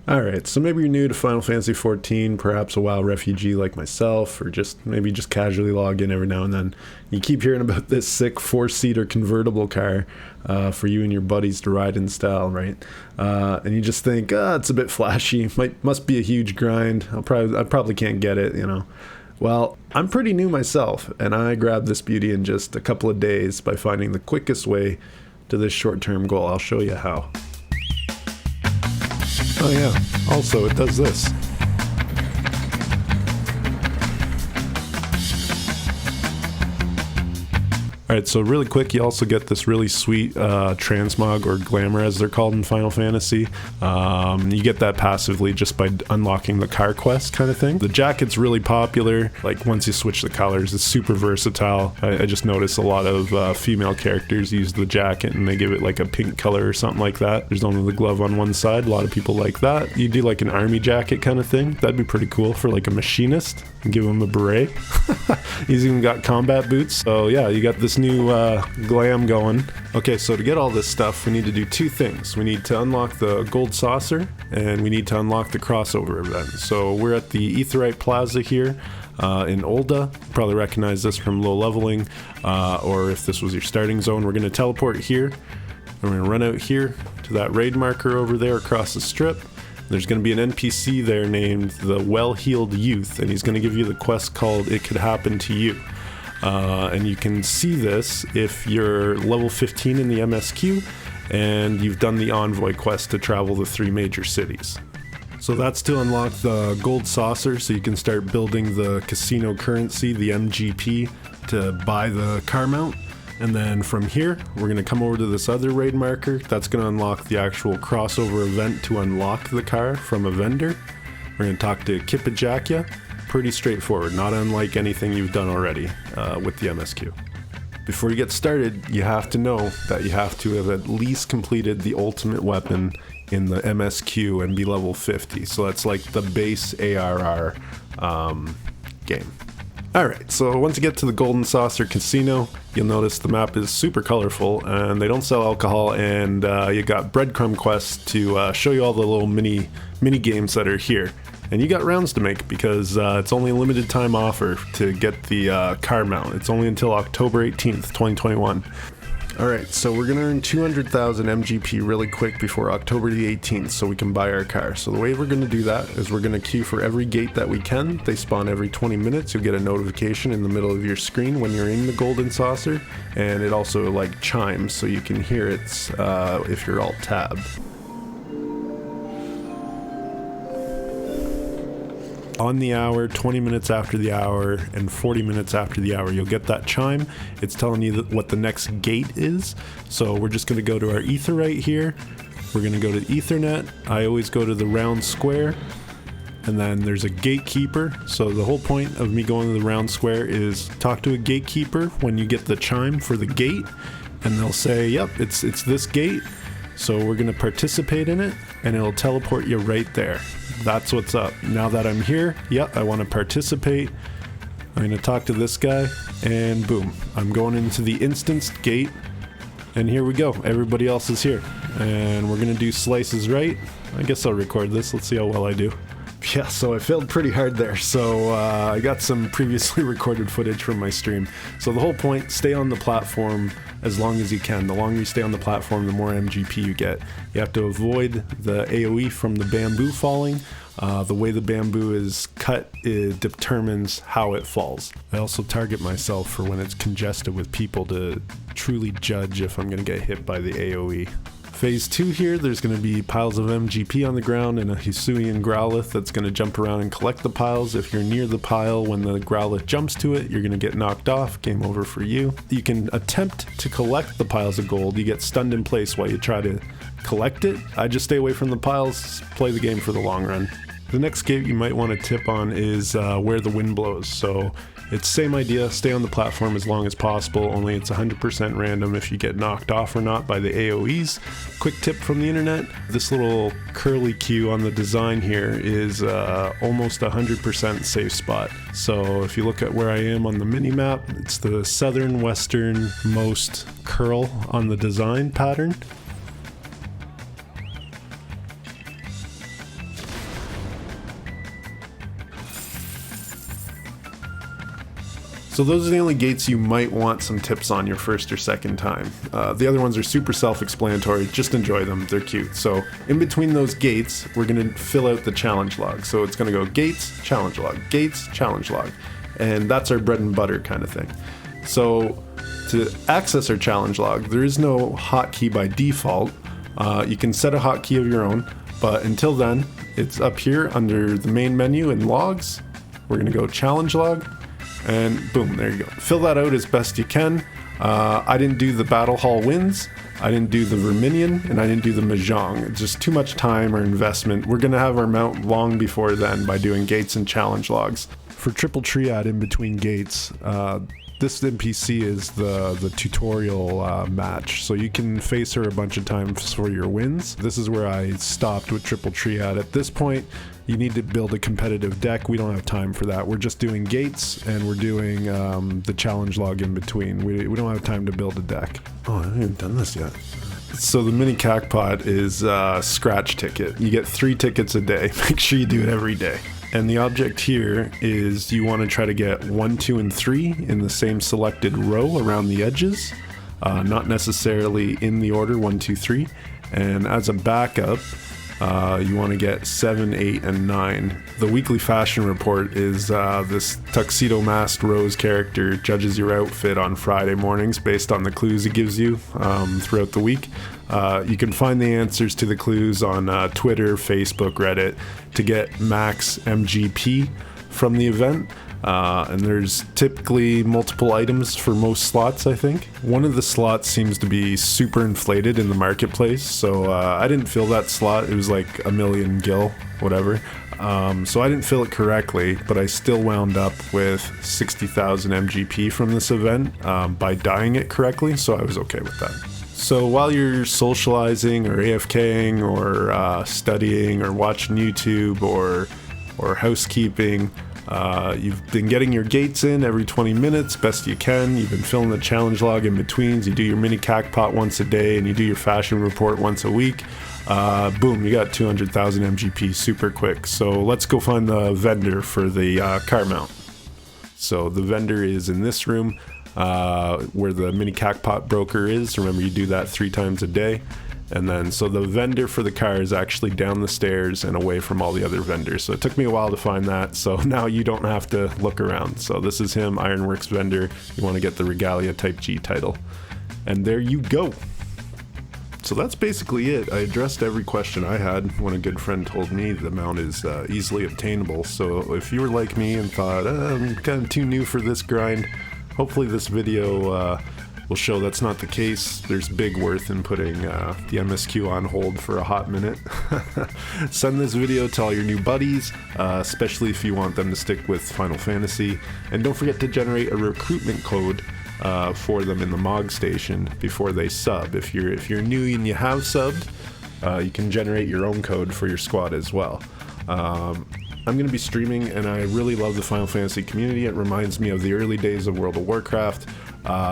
Alright, so maybe you're new to Final Fantasy XIV, perhaps a WoW refugee like myself, or maybe just casually log in every now and then. You keep hearing about this sick 4-seater convertible car for you and your buddies to ride in style, right? And you just think, it's a bit flashy, must be a huge grind, I probably can't get it, you know. Well, I'm pretty new myself, and I grabbed this beauty in just a couple of days by finding the quickest way to this short-term goal. I'll show you how. Oh yeah, also it does this. Alright, so really quick, you also get this really sweet transmog, or glamour as they're called in Final Fantasy. You get that passively just by unlocking the car quest kind of thing. The jacket's really popular, like once you switch the colors, it's super versatile. I just noticed a lot of female characters use the jacket and they give it like a pink color or something like that. There's only the glove on one side, a lot of people like that. You do like an army jacket kind of thing, that'd be pretty cool for like a machinist, and give him a beret. He's even got combat boots, so yeah, you got this new glam going. Okay, so to get all this stuff, we need to do two things. We need to unlock the gold saucer, and we need to unlock the crossover event. So we're at the Aetheryte Plaza here in Olda. You probably recognize this from low leveling, or if this was your starting zone. We're going to teleport here, and we're going to run out here to that raid marker over there across the strip. There's going to be an NPC there named the Well-Heeled Youth, and he's going to give you the quest called It Could Happen to You. And you can see this if you're level 15 in the MSQ and you've done the Envoy quest to travel the 3 major cities. So that's to unlock the gold saucer, so you can start building the casino currency, the MGP, to buy the car mount. And then from here, we're going to come over to this other raid marker. That's going to unlock the actual crossover event to unlock the car from a vendor. We're going to talk to Kipajakya. Pretty straightforward, not unlike anything you've done already with the MSQ. Before you get started, you have to know that you have to have at least completed the ultimate weapon in the MSQ and be level 50. So that's like the base ARR game. Alright, so once you get to the Golden Saucer Casino, you'll notice the map is super colorful and they don't sell alcohol, and you got breadcrumb quests to show you all the little mini games that are here. And you got rounds to make because it's only a limited time offer to get the car mount. It's only until October 18th, 2021. Alright, so we're going to earn 200,000 MGP really quick before October the 18th so we can buy our car. So the way we're going to do that is we're going to queue for every gate that we can. They spawn every 20 minutes. You'll get a notification in the middle of your screen when you're in the Golden Saucer. And it also like chimes so you can hear it if you're alt tabbed. On the hour, 20 minutes after the hour, and 40 minutes after the hour, you'll get that chime. It's telling you what the next gate is. So we're just going to go to our Aetheryte here. We're going to go to Ethernet. I always go to the round square. And then there's a gatekeeper. So the whole point of me going to the round square is talk to a gatekeeper when you get the chime for the gate. And they'll say, yep, it's this gate. So we're going to participate in it, and it'll teleport you right there. That's what's up. Now that I'm here, I want to participate. I'm going to talk to this guy, and boom, I'm going into the instanced gate, and here we go. Everybody else is here, and we're going to do slices right. I guess I'll record this. Let's see how well I do. Yeah, so I failed pretty hard there, so I got some previously recorded footage from my stream. So the whole point, stay on the platform as long as you can. The longer you stay on the platform, the more MGP you get. You have to avoid the AoE from the bamboo falling. The way the bamboo is cut, it determines how it falls. I also target myself for when it's congested with people to truly judge if I'm going to get hit by the AoE. Phase 2 here, there's going to be piles of MGP on the ground and a Hisuian Growlithe that's going to jump around and collect the piles. If you're near the pile when the Growlithe jumps to it, you're going to get knocked off. Game over for you. You can attempt to collect the piles of gold. You get stunned in place while you try to collect it. I just stay away from the piles, play the game for the long run. The next gate you might want to tip on is where the wind blows. So it's same idea, stay on the platform as long as possible, only it's 100% random if you get knocked off or not by the AoEs. Quick tip from the internet, this little curly Q on the design here is almost 100% safe spot. So if you look at where I am on the mini-map, it's the southern westernmost curl on the design pattern. So those are the only gates you might want some tips on your first or second time. The other ones are super self-explanatory, just enjoy them, they're cute. So in between those gates, we're gonna fill out the challenge log. So it's gonna go gates, challenge log, gates, challenge log. And that's our bread and butter kind of thing. So to access our challenge log, there is no hotkey by default. You can set a hotkey of your own, but until then, it's up here under the main menu in logs. We're gonna go challenge log, and boom, there you go. Fill that out as best you can. I didn't do the Battle Hall wins, I didn't do the Verminion, and I didn't do the Mahjong. It's just too much time or investment. We're gonna have our mount long before then by doing gates and challenge logs. For triple triad in between gates, this NPC is the tutorial match, so you can face her a bunch of times for your wins. This is where I stopped with triple triad. At this point, you need to build a competitive deck. We don't have time for that. We're just doing gates, and we're doing the challenge log in between. We don't have time to build a deck. Oh, I haven't even done this yet. So the mini Cactpot is a scratch ticket. You get 3 tickets a day. Make sure you do it every day. And the object here is you want to try to get 1, 2, and 3 in the same selected row around the edges, not necessarily in the order 1, 2, 3. And as a backup, you want to get 7, 8, and 9. The weekly fashion report is this tuxedo masked Rose character judges your outfit on Friday mornings based on the clues he gives you throughout the week. You can find the answers to the clues on Twitter, Facebook, Reddit to get max MGP from the event. And there's typically multiple items for most slots, I think. One of the slots seems to be super inflated in the marketplace, so I didn't fill that slot. It was like a million gil, whatever. So I didn't fill it correctly, but I still wound up with 60,000 MGP from this event by dyeing it correctly, so I was okay with that. So while you're socializing or AFKing or studying or watching YouTube or housekeeping, you've been getting your gates in every 20 minutes, best you can. You've been filling the challenge log in betweens. You do your mini Cactpot once a day, and you do your fashion report once a week. Boom, you got 200,000 MGP super quick. So let's go find the vendor for the car mount. So the vendor is in this room where the mini Cactpot broker is. Remember, you do that 3 times a day. And then, so the vendor for the car is actually down the stairs and away from all the other vendors. So it took me a while to find that. So now you don't have to look around. So this is him, Ironworks vendor. You want to get the Regalia Type-G title. And there you go. So that's basically it. I addressed every question I had when a good friend told me the mount is easily obtainable. So if you were like me and thought, I'm kind of too new for this grind, hopefully this video will show that's not the case. There's big worth in putting the MSQ on hold for a hot minute. Send this video to all your new buddies, especially if you want them to stick with Final Fantasy. And don't forget to generate a recruitment code for them in the MOG station before they sub. If you're new and you have subbed, you can generate your own code for your squad as well. I'm going to be streaming, and I really love the Final Fantasy community. It reminds me of the early days of World of Warcraft.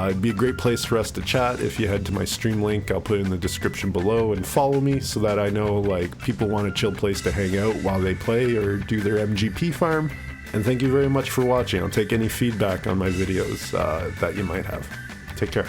It'd be a great place for us to chat. If you head to my stream link, I'll put it in the description below, and follow me so that I know like people want a chill place to hang out while they play or do their MGP farm. And thank you very much for watching. I'll take any feedback on my videos that you might have. Take care.